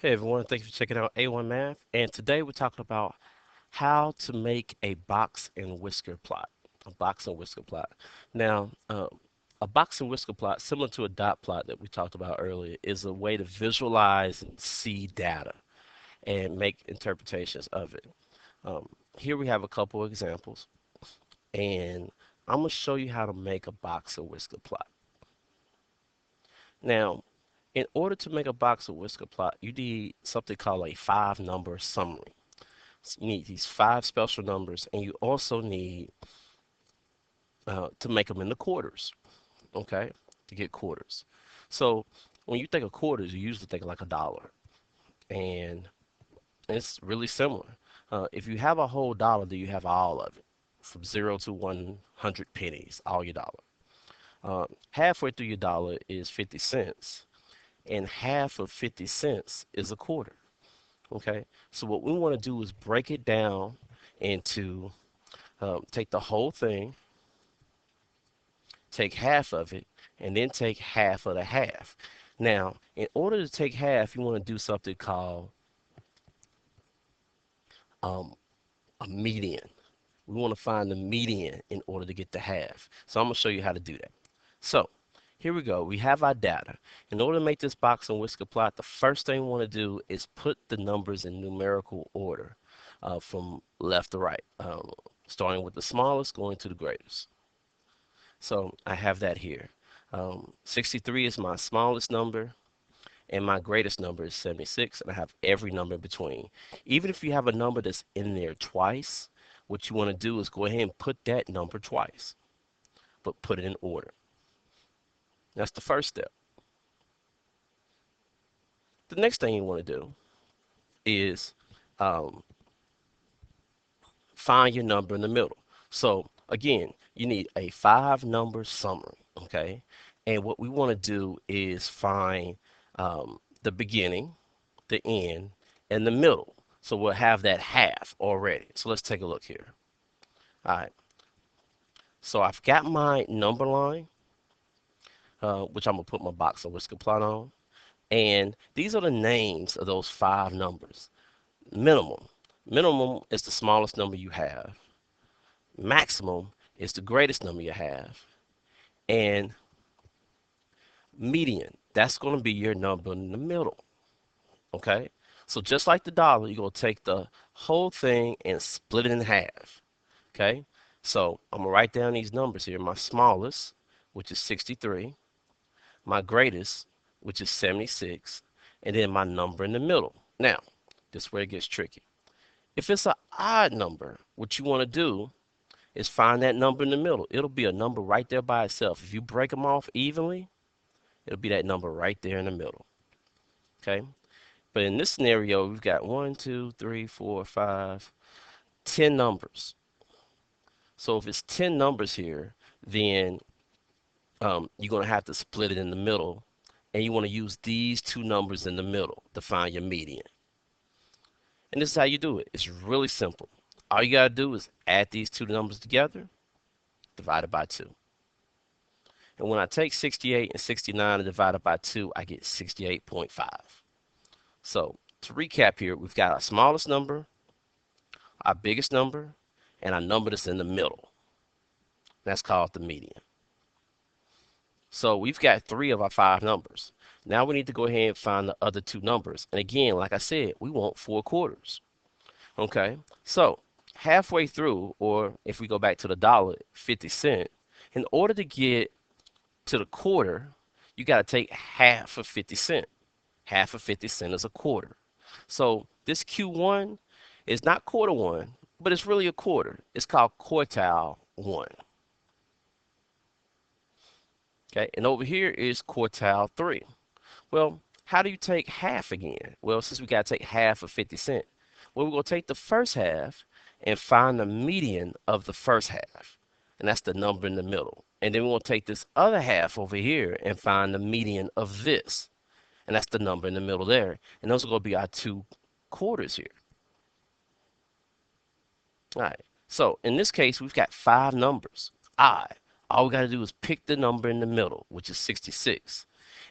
Hey everyone, thank you for checking out A1 Math. And today we're talking about how to make a box and whisker plot. A box and whisker plot. Now, a box and whisker plot, similar to a dot plot that we talked about earlier, is a way to visualize and see data and make interpretations of it. Um, Here we have a couple of examples, and I'm going to show you how to make a box and whisker plot. Now, in order to make a box and whisker plot, you need something called a five-number summary. You need these five special numbers, and you also need to make them into quarters, okay, to get quarters. So when you think of quarters, you usually think like a dollar, and it's really similar. If you have a whole dollar, then you have all of it, from 0 to 100 pennies, all your dollar. Halfway through your dollar is 50 cents, and half of 50 cents is a quarter. Okay, so what we want to do is break it down into take the whole thing, take half of it, and then take half of the half. Now, in order to take half, you want to do something called um, a median. We want to find the median in order to get the half. So I'm going to show you how to do that. So here we go. We have our data. In order to make this box and whisker plot, the first thing we want to do is put the numbers in numerical order from left to right, starting with the smallest, going to the greatest. So I have that here. 63 is my smallest number, and my greatest number is 76, and I have every number in between. Even if you have a number that's in there twice, what you want to do is go ahead and put that number twice, but put it in order. That's the first step. The next thing you want to do is um, find your number in the middle. So again, you need a five-number summary, okay? And what we want to do is find the beginning, the end, and the middle. So we'll have that half already. So let's take a look here. All right. So I've got my number line, which I'm gonna put my box and whisker plot on. And these are the names of those five numbers. Minimum. Minimum is the smallest number you have. Maximum is the greatest number you have. And median, that's going to be your number in the middle. Okay? So just like the dollar, you're going to take the whole thing and split it in half. Okay? So I'm going to write down these numbers here. My smallest, which is 63. My greatest, which is 76. And then my number in the middle. Now, this is where it gets tricky. If it's an odd number, what you want to do is find that number in the middle. It'll be a number right there by itself. If you break them off evenly, it'll be that number right there in the middle. Okay? But in this scenario, we've got 1, 2, 3, 4, 5, 10 numbers. So if it's 10 numbers here, then you're going to have to split it in the middle. And you want to use these two numbers in the middle to find your median. And this is how you do it. It's really simple. All you got to do is add these two numbers together, divide it by 2. And when I take 68 and 69 and divide it by 2, I get 68.5. So to recap here, we've got our smallest number, our biggest number, and our number that's in the middle. That's called the median. So we've got 3 of our 5 numbers. Now we need to go ahead and find the other 2 numbers. And again, like I said, we want 4 quarters. Okay, so halfway through, or if we go back to the dollar, 50 cent, in order to get to the quarter, you got to take half of 50 cent. Half of 50 cent is a quarter. So this Q1 is not quarter one, but it's really a quarter. It's called quartile 1. Okay, and over here is quartile 3. Well, how do you take half again? Well, since we got to take half of 50 cent, well, we're going to take the first half and find the median of the first half. And that's the number in the middle. And then we're going to take this other half over here and find the median of this. And that's the number in the middle there. And those are going to be our 2 quarters here. All right. So in this case, we've got 5 numbers. All we got to do is pick the number in the middle, which is 66.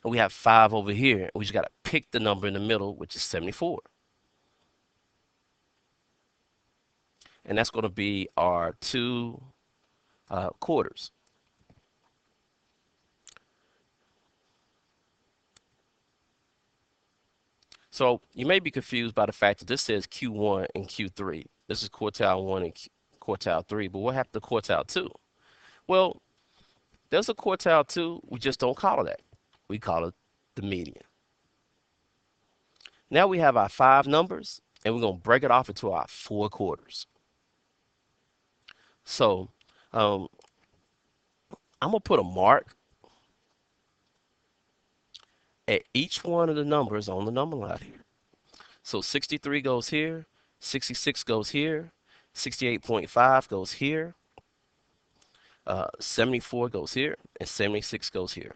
and we have 5 over here. We just got to pick the number in the middle, which is 74. And that's going to be our 2 quarters. So you may be confused by the fact that this says Q1 and Q3. This is quartile 1 and quartile 3, but what happened to quartile 2? Well, there's a quartile 2, we just don't call it that. We call it the median. Now we have our 5 numbers, and we're going to break it off into our 4 quarters. So I'm going to put a mark at each one of the numbers on the number line here. So 63 goes here, 66 goes here, 68.5 goes here, 74 goes here, and 76 goes here.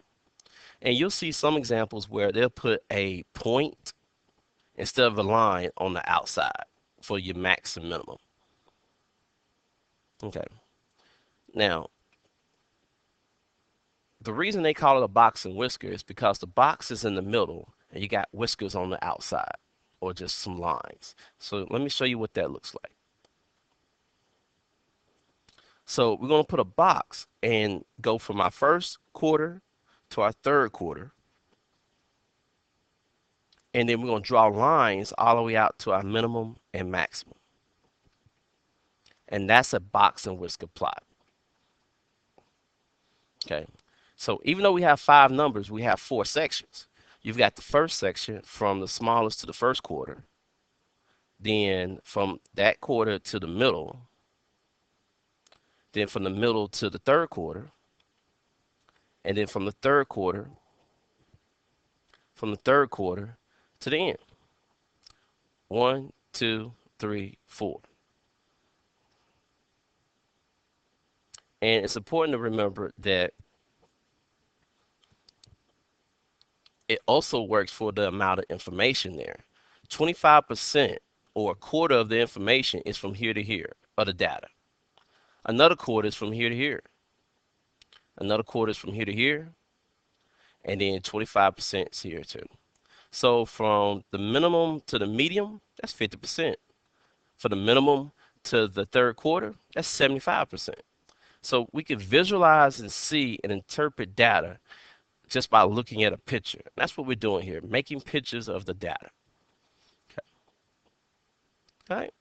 And you'll see some examples where they'll put a point instead of a line on the outside for your max and minimum. Okay. Now, the reason they call it a box and whisker is because the box is in the middle and you got whiskers on the outside or just some lines. So let me show you what that looks like. So we're going to put a box and go from our first quarter to our third quarter. And then we're going to draw lines all the way out to our minimum and maximum. And that's a box and whisker plot. Okay. So even though we have 5 numbers, we have 4 sections. You've got the first section from the smallest to the first quarter. Then from that quarter to the middle. Then from the middle to the third quarter. And then from the third quarter to the end. 1, 2, 3, 4. And it's important to remember that it also works for the amount of information there. 25% or a quarter of the information is from here to here of the data. Another quarter is from here to here. Another quarter is from here to here. And then 25% is here too. So from the minimum to the medium, that's 50%. For the minimum to the third quarter, that's 75%. So we can visualize and see and interpret data just by looking at a picture. That's what we're doing here, making pictures of the data. Okay. All right.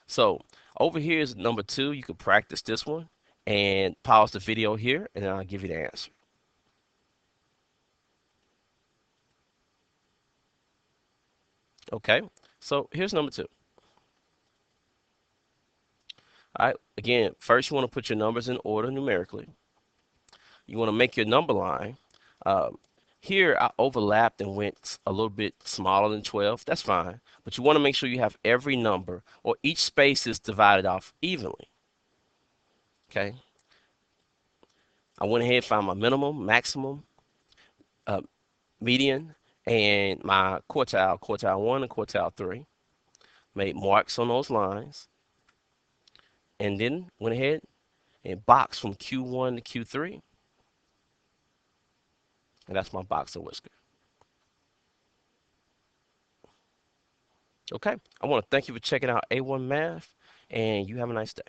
So over here is number 2. You can practice this one and pause the video here, and then I'll give you the answer. Okay. So here's number 2. All right. Again, first you want to put your numbers in order numerically. You want to make your number line. Here I overlapped and went a little bit smaller than 12. That's fine. But you want to make sure you have every number or each space is divided off evenly. Okay. I went ahead and found my minimum, maximum, median, and my quartile 1 and quartile 3. Made marks on those lines. And then went ahead and boxed from Q1 to Q3. And that's my box and whisker. Okay, I want to thank you for checking out A1 Math, and you have a nice day.